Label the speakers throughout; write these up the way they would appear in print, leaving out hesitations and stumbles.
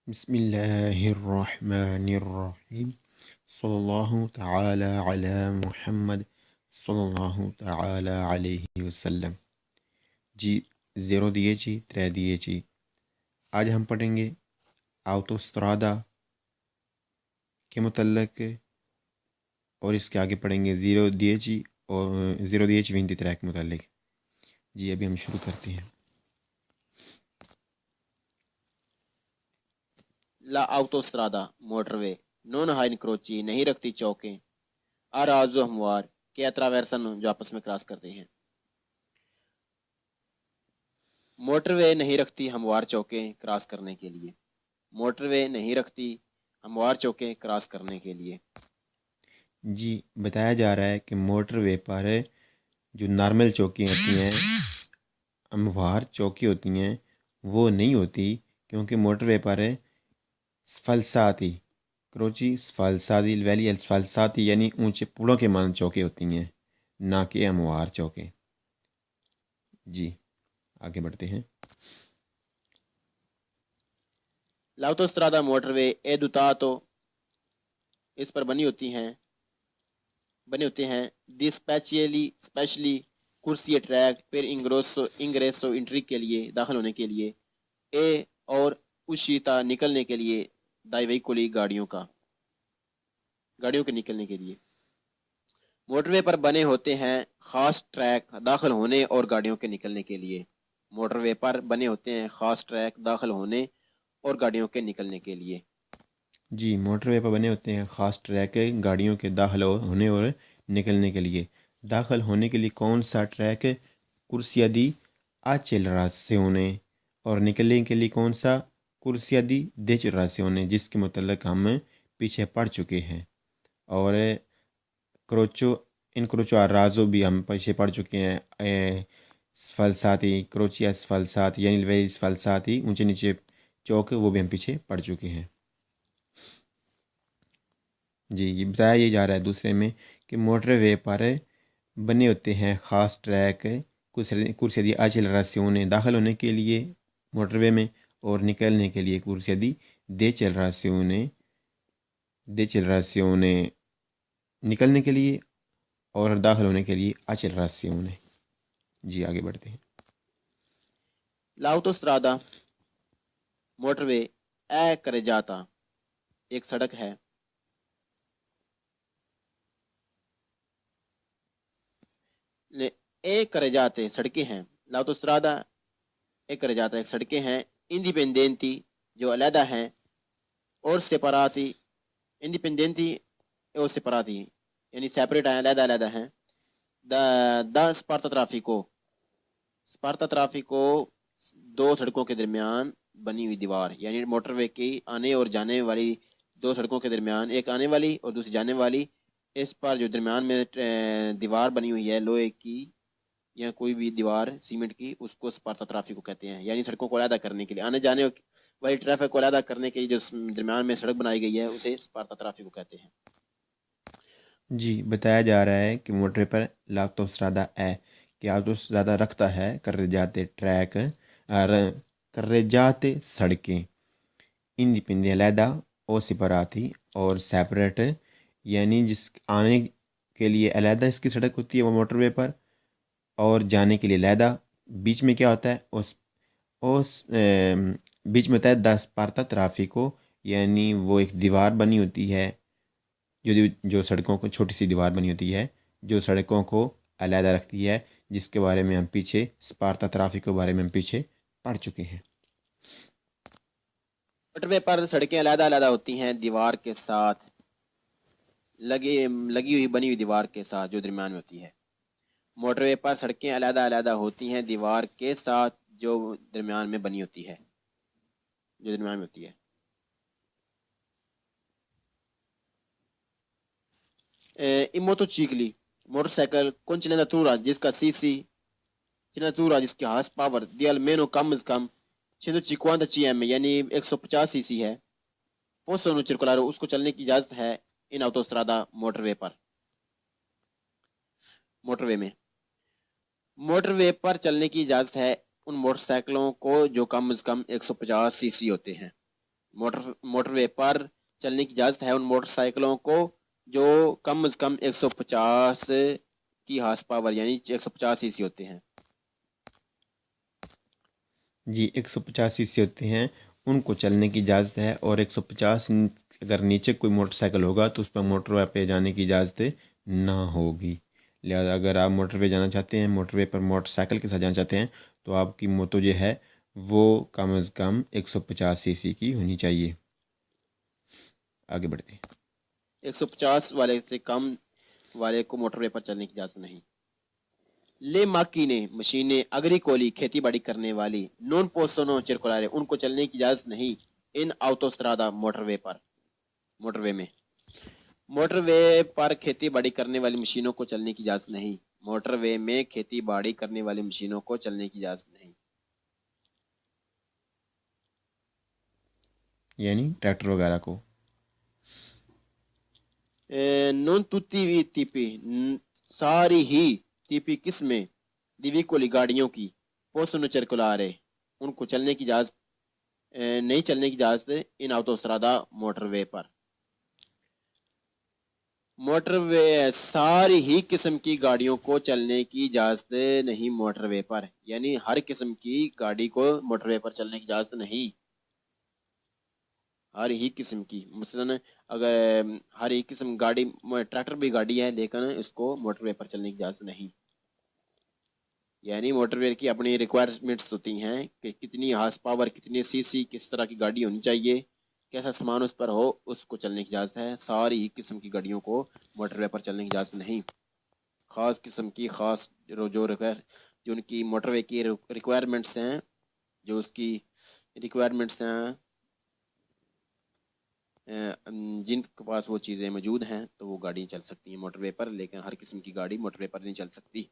Speaker 1: بسم اللہ الرحمن الرحیم صلی اللہ تعالی علی محمد صلی اللہ تعالی علیہ وسلم۔ جی زیرو دیے چی ترے دیے چی۔ آج ہم پڑھیں گے آوتوسترادا کے متعلق، اور اس کے آگے پڑھیں گے زیرو دیے چی اور زیرو دیے چی وینتی ترے کے متعلق۔ جی ابھی ہم شروع کرتے ہیں۔
Speaker 2: لا autostrada موٹر وے non ha incroci نہیں رکھتی چوکیں آراز و ہموار کے اتراویرسن جو آپس میں کراس کرتے ہیں۔ موٹر وے نہیں رکھتی ہموار چوکیں کراس کرنے کے لیے۔ موٹر وے نہیں رکھتی ہموار چوکیں کراس کرنے کے لیے۔
Speaker 1: جی بتایا جا رہا ہے کہ موٹر وے پر جو نارمل چوکیں ہوتی ہیں، ہموار چوکیں ہوتی ہیں، وہ نہیں ہوتی، کیونکہ موٹر وے پر سفلساتی کروچی سفلساتی ویلی السفلساتی یعنی اونچے پوڑوں کے مان چوکیں ہوتی ہیں، نہ کہ ہموار چوکیں۔ جی آگے بڑھتے ہیں۔
Speaker 2: لا autostrada موٹر وے اے دوتاتو اس پر بنے ہوتے ہیں دی اسپیشلی کرسی ٹریک پھر انگریسو انٹری کے لیے داخل ہونے کے لیے، اے اور اشیتا نکلنے کے لیے، دائی وہیکولی گاڑیوں کے نکلنے کے لیے۔ موٹر وے پر بنے ہوتے ہیں خاص ٹریک داخل ہونے اور گاڑیوں کے نکلنے کے لیے۔ موٹر وے پر بنے ہوتے ہیں خاص ٹریک داخل ہونے اور گاڑیوں کے نکلنے کے لیے۔
Speaker 1: جی موٹر وے پر بنے ہوتے ہیں خاص ٹریک گاڑیوں کے داخل ہونے اور نکلنے کے لیے۔ داخل ہونے کے لیے کون سا ٹریک؟ کرسیا دی آچل راستے ہونے، اور نکلنے کے لیے کون سا؟ کرسیا دی دیچ راستے ہونے، جس کے متعلق ہم پیچھے پڑھ چکے ہیں۔ اور کروچو رازو بھی ہم پیچھے پڑھ چکے ہیں۔ سفلساتی کروچیا سفلساتی یعنی ویلی سفلساتی اونچے نیچے چوک، وہ بھی ہم پیچھے پڑھ چکے ہیں۔ جی یہ بتایا یہ جا رہا ہے دوسرے میں کہ موٹر وے پر بنے ہوتے ہیں خاص ٹریک کرسی دی آچل راسیونے داخل ہونے کے لیے موٹر وے میں، اور نکلنے کے لیے کرسی دی دے چل راسیونے نکلنے کے لیے، اور داخل ہونے کے لیے آچل راسیونے۔ جی آگے بڑھتے ہیں۔
Speaker 2: لا autostrada موٹر وے اے کرے جاتا ایک سڑک ہے۔ اے کرے جاتے سڑکیں ہیں۔ لا autostrada اے کرے جاتا ایک سڑکیں ہیں، انڈیپینڈنتی جو علیحدہ ہیں، اور سیپاراتی انڈیپینڈنتی اور سیپاراتی یعنی سیپریٹ ہیں، علیحدہ ہیں۔ دا سپارتا ٹرافیکو دو سڑکوں کے درمیان بنی ہوئی دیوار، یعنی موٹر وے کی آنے اور جانے والی دو سڑکوں کے درمیان، ایک آنے والی اور دوسری جانے والی، اس پر جو درمیان میں دیوار بنی ہوئی ہے لوہے کی یا کوئی بھی دیوار سیمنٹ کی، اس کو سپارتا ٹرافیکو کہتے ہیں، یعنی سڑکوں کو علیحدہ کرنے کے لیے، آنے جانے والی ٹریفک کو علیحدہ کرنے کے لیے جو درمیان میں سڑک بنائی گئی ہے اسے سپارتا ٹرافیکو کہتے ہیں۔
Speaker 1: جی بتایا جا رہا ہے کہ موٹر پر لاکتوسرادہ ہے کہ آوتوسرادہ رکھتا ہے کر جاتے ٹریک کر جاتے سڑکیں انڈیپینڈنٹ علیحدہ اور سپراتی اور سیپریٹ، یعنی جس آنے کے لیے علیحدہ اس کی سڑک ہوتی ہے وہ موٹر وے پر، اور جانے کے لیے علیحدہ۔ بیچ میں کیا ہوتا ہے؟ اس بیچ میں ہوتا ہے دس پارتا ٹرافیکو، یعنی وہ ایک دیوار بنی ہوتی ہے جو سڑکوں کو چھوٹی سی دیوار بنی ہوتی ہے جو سڑکوں کو علیحدہ رکھتی ہے، جس کے بارے میں ہم پیچھے سپارتا ٹرافک کے بارے میں ہم پیچھے پڑھ چکے ہیں۔
Speaker 2: موٹر وے پر سڑکیں علیحدہ ہوتی ہیں دیوار کے ساتھ لگی ہوئی بنی ہوئی دیوار کے ساتھ جو درمیان میں ہوتی ہے۔ موٹر وے پر سڑکیں علیحدہ ہوتی ہیں دیوار کے ساتھ جو درمیان میں بنی ہوتی ہے، موٹو چیکلی موٹر سائیکل کون چلناتورا جس کا جس کی ہارس پاور دی المینو کم از کم 150 cm یعنی 150 cc ہے، پوسونو چرکولارو اس کو چلنے کی اجازت ہے ان آوتوسترادا موٹر وے میں۔ موٹر وے پر چلنے کی اجازت ہے ان موٹر سائیکلوں کو جو کم از کم 150 cc ہوتے ہیں۔ موٹر وے پر چلنے کی اجازت ہے ان موٹر سائیکلوں کو جو کم از کم 150 کی ہارس پاور یعنی 150 سی سی ہوتے ہیں۔
Speaker 1: جی 150 سی سی ہوتے ہیں، ان کو چلنے کی اجازت ہے، اور 150 اگر نیچے کوئی موٹر سائیکل ہوگا تو اس پر موٹر وے پہ جانے کی اجازت نہ ہوگی۔ لہذا اگر آپ موٹر وے جانا چاہتے ہیں، موٹر وے پر موٹر سائیکل کے ساتھ جانا چاہتے ہیں، تو آپ کی موٹو جو ہے وہ کم از کم 150 سی سی کی ہونی چاہیے۔ آگے بڑھتے ہیں۔
Speaker 2: 150 والے سے کم والے کو موٹر وے پر چلنے کی اجازت نہیں۔ لے ماکینے مشینیں اگریکولی کھیتی باڑی کرنے والی نون پوسونو چرکولارے ان کو چلنے کی اجازت نہیں ان آوتوسترادا موٹر وے میں۔ موٹر وے پر کھیتی باڑی کرنے والی مشینوں کو چلنے کی اجازت نہیں۔ موٹر وے میں کھیتی باڑی کرنے والی مشینوں کو چلنے کی اجازت نہیں۔
Speaker 1: یعنی ٹریکٹر وغیرہ کو۔
Speaker 2: نون توتی وی تیپی ساری ہی تیپی قسمیں دیویکولی گاڑیوں کی پوسونو چرکولارے ان کو چلنے کی اجازت نہیں چلنے کی اجازت ان آوتوسترادا موٹر وے پر۔ موٹر وے ساری ہی قسم کی گاڑیوں کو چلنے کی اجازت نہیں موٹر وے پر، یعنی ہر قسم کی گاڑی کو موٹر وے پر چلنے کی اجازت نہیں۔ ہر ہی قسم کی، مثلا اگر ہر ہی قسم گاڑی ٹریکٹر بھی گاڑی ہے لیکن اس کو موٹر وے پر چلنے کی اجازت نہیں۔ یعنی موٹر وے کی اپنی ریکوائرمنٹس ہوتی ہیں کہ کتنی ہارس پاور، کتنی سی سی، کس طرح کی گاڑی ہونی چاہیے، کیسا سامان اس پر ہو، اس کو چلنے کی اجازت ہے۔ ساری ہی قسم کی گاڑیوں کو موٹر وے پر چلنے کی اجازت نہیں۔ خاص قسم کی جو ان کی موٹر وے کی ریکوائرمنٹس ہیں، جو اس کی ریکوائرمنٹس ہیں، جن کے پاس وہ چیزیں موجود ہیں تو وہ گاڑیاں چل سکتی ہیں موٹر وے پر، لیکن ہر قسم کی گاڑی موٹر وے پر نہیں چل سکتی۔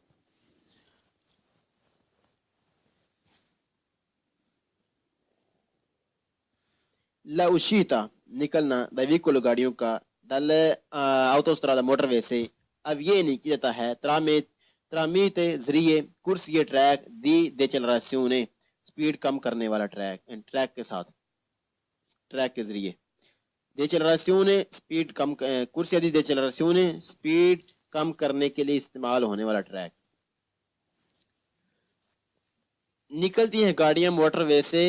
Speaker 2: لا uscita نکلنا ویکول گاڑیوں کا دل autostrada موٹر وے سے avviene کیا جاتا ہے tramite ذریعے کرسی ٹریک دی decelerazione سپیڈ کم کرنے والا ٹریک کے ساتھ، ٹریک کے ذریعے decelerazione سپیڈ کم، کرسی دی decelerazione سپیڈ کم کرنے کے لیے استعمال ہونے والا ٹریک۔ نکلتی ہیں گاڑیاں موٹر وے سے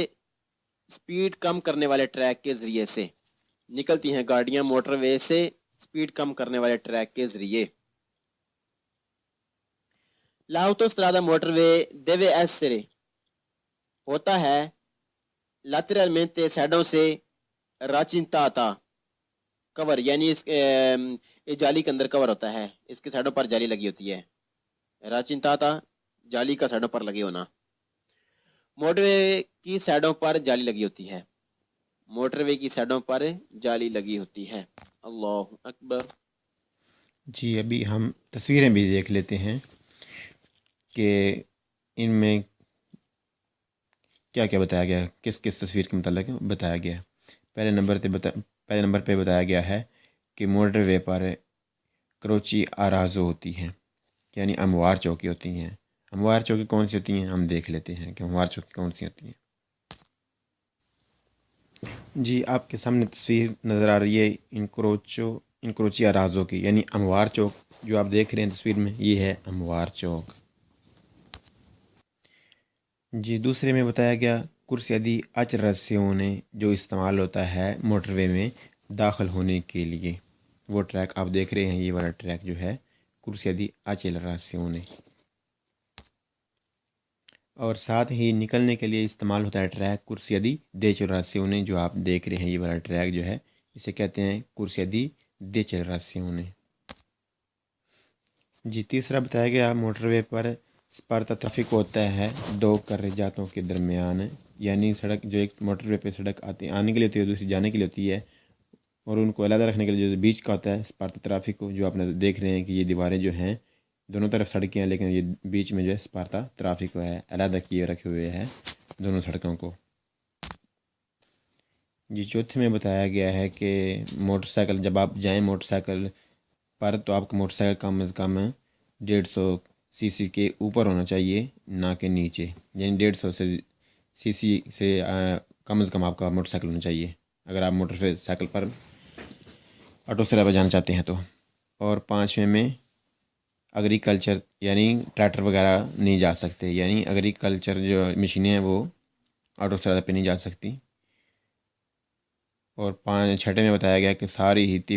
Speaker 2: سپیڈ کم کرنے والے ٹریک کے ذریعے سے، نکلتی ہیں گاڑیاں موٹر وے سے سپیڈ کم کرنے والے ٹریک کے ذریعے۔ لاؤٹوسترادا موٹر وے دیوے ایسرے ہوتا ہے لاترالمنتے سائڈوں سے راچنتاتا کور، یعنی اس جالی کے اندر کور ہوتا ہے، اس کے سائڈوں پر جالی لگی ہوتی ہے۔ راچنتاتا جالی کا سائڈوں پر لگی ہونا، موٹر وے کی سائڈوں پر جالی لگی ہوتی ہے، موٹر وے کی سائڈوں پر جالی لگی ہوتی ہے۔ اللہ اکبر۔
Speaker 1: جی ابھی ہم تصویریں بھی دیکھ لیتے ہیں کہ ان میں کیا کیا بتایا گیا ہے، کس کس تصویر کے متعلق بتایا گیا ہے۔ پہلے نمبر پہ بتایا گیا ہے کہ موٹر وے پر کروچی آرازو ہوتی ہیں، یعنی ہموار چوکی ہوتی ہیں۔ ہموار چوکی کون سی ہوتی ہیں، ہم دیکھ لیتے ہیں کہ ہموار چوکی کون سی ہوتی ہیں۔ جی آپ کے سامنے تصویر نظر آ رہی ہے انکروچی آرازو کی، یعنی ہموار چوک جو آپ دیکھ رہے ہیں تصویر میں، یہ ہے ہموار چوک۔ جی دوسرے میں بتایا گیا کرسی دی اچرسیونے جو استعمال ہوتا ہے موٹر وے میں داخل ہونے کے لیے، وہ ٹریک آپ دیکھ رہے ہیں، یہ والا ٹریک جو ہے کرسی دی اچرسیونے، اور ساتھ ہی نکلنے کے لیے استعمال ہوتا ہے ٹریک کرسی دی دیچراسیونے، جو آپ دیکھ رہے ہیں یہ والا ٹریک جو ہے اسے کہتے ہیں کرسی دی دیچراسیونے۔ جی تیسرا بتایا گیا موٹر وے پر سپارتا ٹریفک ہوتا ہے دو کرجاتوں کے درمیان، یعنی سڑک جو ایک موٹر وے پہ سڑک آنے کے لیے ہوتی ہے، دوسری جانے کے لیے ہوتی ہے، اور ان کو علیحدہ رکھنے کے لیے جو بیچ کا ہوتا ہے سپارتا ٹریفک کو، جو آپ نے دیکھ رہے ہیں کہ یہ دیواریں جو ہیں دونوں طرف سڑکیں ہیں، لیکن یہ بیچ میں جو ہے سپارتا ٹریفک ہے، علیحدہ کیے رکھے ہوئے ہیں دونوں سڑکوں کو۔ جی چوتھے میں بتایا گیا ہے کہ موٹر سائیکل جب آپ جائیں موٹر سائیکل پر تو آپ کا موٹر سائیکل کم از کم 150 سی سی کے اوپر ہونا چاہیے، نہ کہ نیچے، یعنی 150 سی سی سے کم از کم آپ کا موٹر سائیکل ہونا چاہیے۔ اگر آپ موٹر سائیکل پر آٹوسٹراد پر جانا چاہتے ہیں تو. اور 5ویں میں ایگریکلچر یعنی ٹریکٹر وغیرہ نہیں جا سکتے، یعنی ایگریکلچر جو مشینیں ہیں وہ آٹوسٹراد پہ نہیں جا سکتی. اور 6 میں بتایا گیا کہ ساری ہی ٹی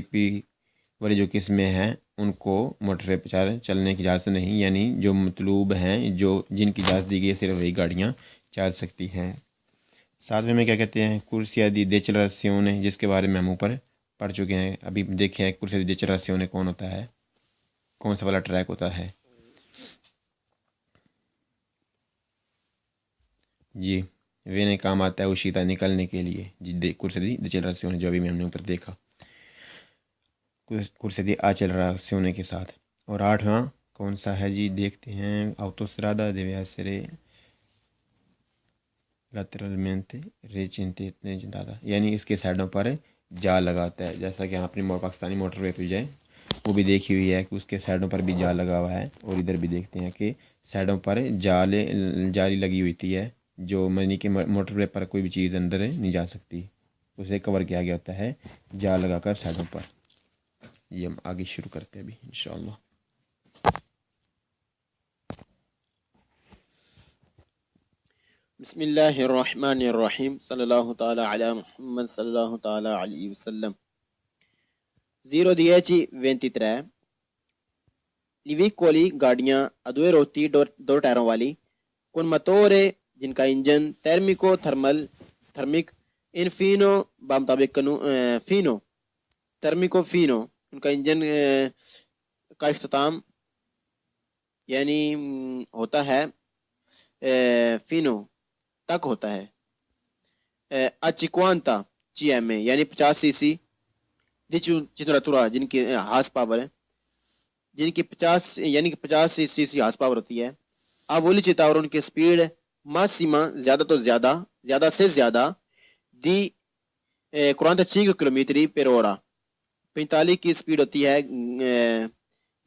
Speaker 1: والی جو قسمیں ہیں ان کو موٹر وے پہ چلنے کی اجازت نہیں، یعنی جو مطلوب ہیں جن کی اجازت دی گئی ہے صرف وہی گاڑیاں چل سکتی ہیں. 7ویں میں کیا کہتے ہیں، کرسیا دی دیچلرسیونے، جس کے بارے میں ہم اوپر پڑھ چکے ہیں. ابھی دیکھیں کرسیا دی دیچلرسیونے کون ہوتا ہے، کون سا والا ٹریک ہوتا ہے. جی وینے کام آتا ہے اشیتا نکلنے کے لیے. جی کرسیا دی دیچلرسیونے جو ابھی میں ہم نے اوپر دیکھا، کرسیا دی آچلرسیونے کے ساتھ. اور 8واں کون سا ہے جی، دیکھتے ہیں. آٹوسٹرادا deve essere lateralmente recintata، یعنی اس کے سائڈوں پر جال لگاتا ہے. جیسا کہ ہم اپنی پاکستانی موٹر وے پہ جائیں وہ بھی دیکھی ہوئی ہے کہ اس کے سائڈوں پر بھی جال لگا ہوا ہے. اور ادھر بھی دیکھتے ہیں کہ سائڈوں پر جالی لگی ہوئی ہے، جو یعنی کہ موٹر وے پر کوئی بھی چیز اندر نہیں جا سکتی، اسے کور کیا گیا ہوتا ہے جال لگا کر سائڈوں پر. یہ ہم آگے شروع کرتے ہیں ابھی انشاءاللہ.
Speaker 2: بسم اللہ الرحمن الرحیم، صلی اللہ تعالی علی محمد صلی اللہ تعالی علیہ وسلم. 0:23 li veicoli گاڑیاں ادوے روتی دو ٹائروں والی con motore جن کا انجن تھرمک انفینو بمطابق فینو ترمیکو فینو ان کا انجن کا اختتام یعنی ہوتا ہے فینو تک ہوتا ہے. اچیکوانتا جی ایم اے یعنی 50 سی سی چتراتورا جن کی ہارس پاور ہے، جن کی 50 سی سی ہارس پاور ہوتی ہے. اولی چیتا اور ان کی سپیڈ ماسیما زیادہ سے زیادہ دی 45 کلومیٹر پر اورا 45 کی سپیڈ ہوتی ہے.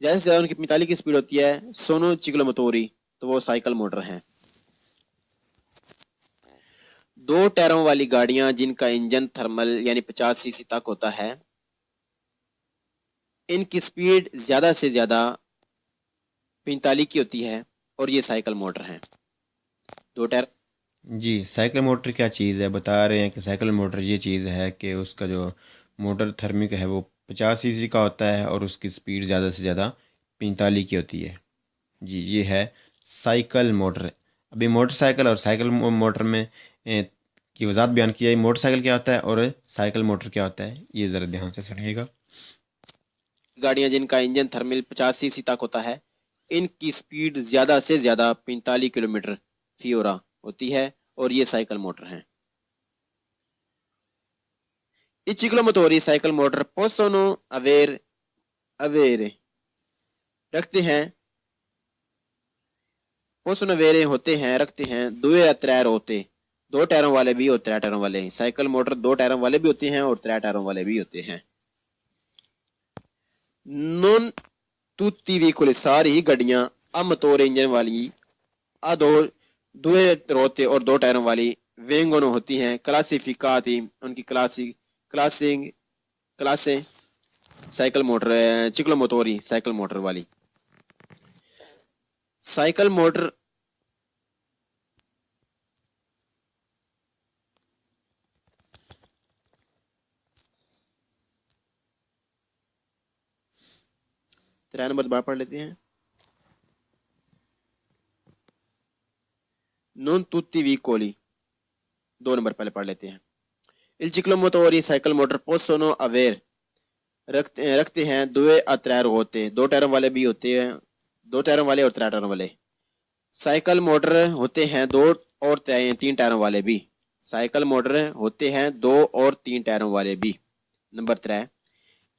Speaker 2: زیادہ سے زیادہ ان کی 45 کی سپیڈ ہوتی ہے. سونو چکلو موتوری تو وہ سائیکل موٹر ہیں. 2 ٹائروں والی گاڑیاں جن کا انجن تھرمل یعنی 50 سی سی تک ہوتا ہے، ان کی سپیڈ زیادہ سے زیادہ 45 کی ہوتی ہے اور یہ سائیکل موٹر ہیں. 2 ٹائر.
Speaker 1: جی سائیکل موٹر کیا چیز ہے، بتا رہے ہیں کہ سائیکل موٹر یہ چیز ہے کہ اس کا جو موٹر تھرمک ہے وہ 50 سی سی کا ہوتا ہے اور اس کی سپیڈ زیادہ سے زیادہ 45 کی ہوتی ہے. جی یہ ہے سائیکل موٹر. ابھی موٹر سائیکل اور سائیکل موٹر میں کی وضاحت بیان کی جائے. موٹر سائیکل کیا ہوتا ہے اور سائیکل موٹر کیا ہوتا ہے، یہ ذرا دھیان سے سنیے گا.
Speaker 2: گاڑیاں جن کا انجن تھرمل 50 سی سی تک ہوتا ہے، ان کی سپیڈ زیادہ سے زیادہ 45 کلومیٹر فی اورا ہوتی ہے اور یہ سائیکل موٹر ہیں. I ciclomotori cycle motor possono avere رکھتے ہیں رکھتے ہیں 2 یا 3 روتے، 2 ٹائروں والے بھی اور 3 ٹائروں والے. سائیکل موٹر 2 ٹائروں والے بھی ہوتے ہیں اور 3 ٹائروں والے بھی ہوتے ہیں. non tutti veicoli ساری گاڑیاں موتور انجن والی دو روتے اور 2 ٹائروں والی وینگونو ہوتی ہیں. کلاسیفیکاتی ان کی کلاسیں سائیکل موٹر چکلو موتوری سائیکل موٹر والی. سائیکل موٹر تیرہ نمبر دوبارہ پڑھ لیتے ہیں. non tutti veicoli 2 نمبر پہلے پڑھ لیتے ہیں. il ciclomotori cycle motor possono avere رکھتے ہیں 2 یا 3 روتے، 2 ٹائروں والے بھی ہوتے ہیں، 2 ٹائروں والے اور 3 ٹائروں والے. سائیکل موٹر ہوتے ہیں 2 اور 3 ٹائروں والے بھی. سائیکل موٹر ہوتے ہیں 2 اور 3 ٹائروں والے بھی. Number 3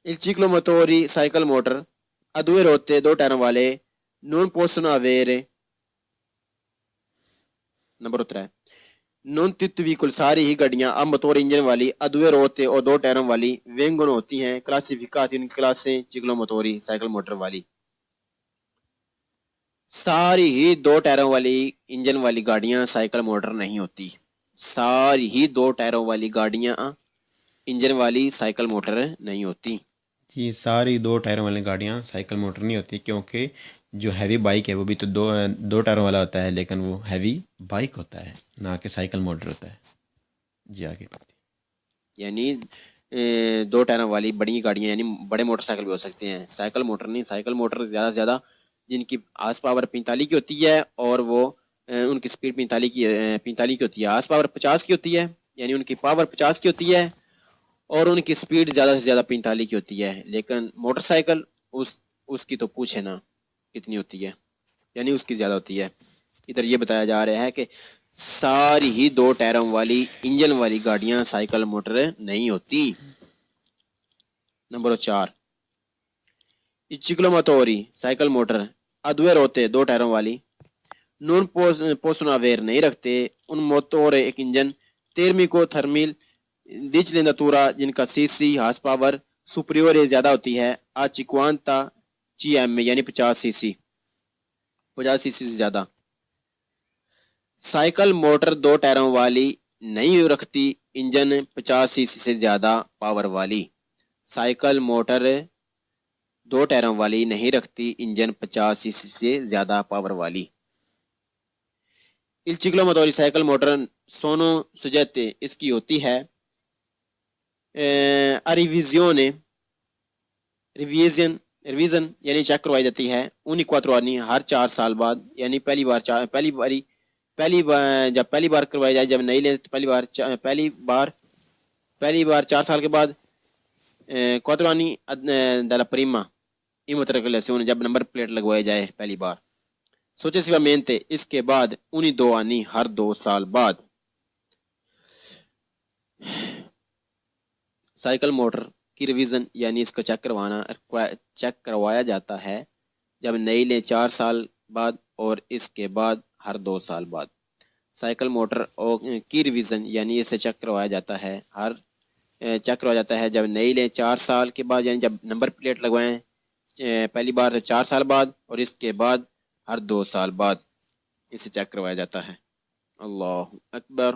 Speaker 2: il ciclomotori cycle motor 2 روتے 2 ٹائروں والے non possono avere. Number 3 non tutti veicoli ساری ہی گاڑیاں موتور انجن والی 2 روتے اور 2 ٹائروں والی وینگون ہوتی ہیں. کلاسیفیکاتی ان کی کلاسیں چکلو موتوری سائیکل موٹر والی. ساری ہی 2 ٹائروں والی انجن والی گاڑیاں سائیکل موٹر نہیں ہوتی. ساری ہی 2 ٹائروں والی گاڑیاں انجن والی سائیکل موٹر نہیں ہوتی۔
Speaker 1: یہ ساری 2 ٹائروں والی گاڑیاں سائیکل موٹر نہیں ہوتی، کیونکہ جو ہیوی بائک ہے وہ بھی تو دو ٹائروں والا ہوتا ہے، لیکن وہ ہیوی بائک ہوتا ہے نہ کہ سائیکل موٹر ہوتا ہے۔ جی آگے بڑھتے
Speaker 2: یعنی 2 ٹائروں والی بڑی گاڑیاں یعنی بڑے موٹر سائیکل بھی ہو سکتے ہیں، سائیکل موٹر نہیں۔ سائیکل موٹر زیادہ سے زیادہ جن کی آس پاور 45 کی ہوتی ہے اور وہ ان کی سپیڈ 45 کی ہوتی ہے، آس پاور 50 کی ہوتی ہے، یعنی ان کی پاور 50 کی ہوتی ہے اور ان کی سپیڈ زیادہ سے زیادہ 45 کی ہوتی ہے۔ لیکن موٹر سائیکل اس کی تو پوچھے نا کتنی ہوتی ہے، یعنی اس کی زیادہ ہوتی ہے۔ ادھر یہ بتایا جا رہا ہے کہ ساری ہی 2 ٹائروں والی انجن والی گاڑیاں سائیکل موٹر نہیں ہوتی۔ نمبر 4، چکلوماتوری سائیکل موٹر ادویر ہوتے 2 ٹائروں والی نون پوسنا ویر نہیں رکھتے ان موتور ایک انجن 13 کو تھرمیل دیچ لینداتورا جن کا سی سی ہارس پاور سپریور زیادہ ہوتی ہے آ چکوانتا چی ایم یعنی 50 سی سی سے زیادہ۔ سائیکل موٹر 2 ٹائروں والی نہیں رکھتی انجن 50 سی سی سے زیادہ پاور والی۔ سائیکل موٹر 2 ٹائروں والی نہیں رکھتی انجن 50 سی سی سے زیادہ پاور والی۔ il ciclomotori سائیکل موٹر سونو سجاتے اس کی ہوتی ہے ریویژن یعنی چیک کروائی جاتی ہے 4 ہر 4 سال بعد، یعنی پہلی بار کروائی جائے جب نئی لیں تو پہلی بار 4 سال کے بعد 4 della prima immatricolazione جب نمبر پلیٹ لگوائی جائے پہلی بار۔ successivamente اس کے بعد 2 anni ہر 2 سال بعد۔ سائیکل موٹر کی ریویژن یعنی اس کو چیک کروایا جاتا ہے جب نئی لیں 4 سال بعد اور اس کے بعد ہر 2 سال بعد۔ سائیکل موٹر کی ریویژن یعنی اسے چیک کروایا جاتا ہے جب نئی لیں 4 سال کے بعد، یعنی جب نمبر پلیٹ لگوائیں پہلی بار تو 4 سال بعد اور اس کے بعد ہر 2 سال بعد اسے چیک کروایا جاتا ہے۔ اللہ اکبر۔